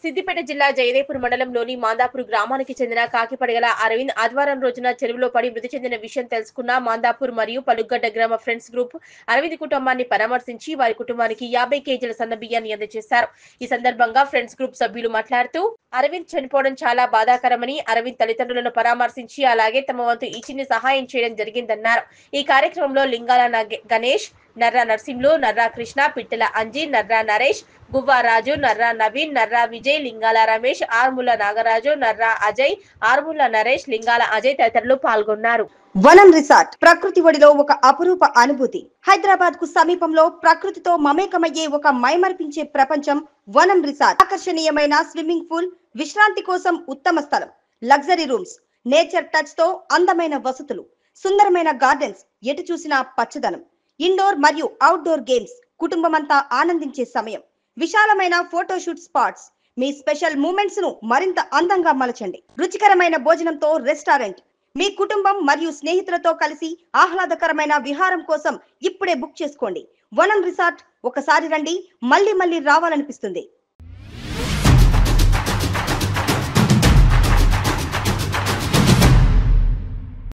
సిద్దిపేట జిల్లా జయదేపూర్ మండలంలోని మాందాపూర్ గ్రామానికి చెందిన కాకిపడగల అరవింద్ ఆదివారం రోజున చెరువులో పడి మృతి చెందిన విషయం తెలుసుకున్న మాందాపూర్ మరియు పలుగడ్డ గ్రామ ఫ్రెండ్స్ గ్రూప్ అరవింద్ కుటుంబాన్ని పరామర్శించి వారి కుటుంబానికి 50 కేజీల సన్న బియ్యాన్ని అందజేశారు. ఈ సందర్భంగా ఫ్రెండ్స్ గ్రూప్ సభ్యులు మాట్లాడుతూ అరవింద్ చనిపోవడం చాలా బాధాకరమని, అరవింద్ తల్లిదండ్రులను పరామర్శించి అలాగే తమ వంతు ఈ చిన్న సహాయం చేయడం జరిగిందన్నారు. ఈ కార్యక్రమంలో లింగాల గణేష్, నర్రా నర్సింహులు, నర్రా కృష్ణ, పిట్టల అంజీ, నర్రా నరేష్, గువ్వా రాజు, నర్రా నవీన్, నర్రా విజయ్, లింగాల రమేష్, ఆర్ముల నాగరాజు, నర్రా అజయ్, ఆర్ముల నరేష్, లింగాల అజయ్ తదితరులు పాల్గొన్నారు. వనం రిసార్ట్ ప్రకృతి ఒడిలో ఒక అపురూప అనుభూతి. హైదరాబాద్ కు సమీపంలో ప్రకృతితో మమేకమయ్యే ఒక మైమర్పించే ప్రపంచం వనం రిసార్ట్. ఆకర్షణీయమైన స్విమ్మింగ్ పూల్, విశ్రాంతి కోసం ఉత్తమ స్థలం, లగ్జరీ రూమ్స్, నేచర్ టచ్ తో అందమైన వసతులు, సుందరమైన గార్డెన్స్, ఎటు చూసినా పచ్చదనం, ఇండోర్ మరియు అవుట్డోర్ గేమ్స్, కుటుంబమంతా ఆనందించే సమయం, విశాలమైన ఫోటోషూట్ స్పాట్స్. మీ స్పెషల్ మూమెంట్స్ ను మరింత అందంగా మలచండి. రుచికరమైన భోజనంతో రెస్టారెంట్. మీ కుటుంబం మరియు స్నేహితులతో కలిసి ఆహ్లాదకరమైన విహారం కోసం ఇప్పుడే బుక్ చేసుకోండి. వనం రిసార్ట్ ఒకసారి రండి, మళ్ళీ రావాలనిపిస్తుంది.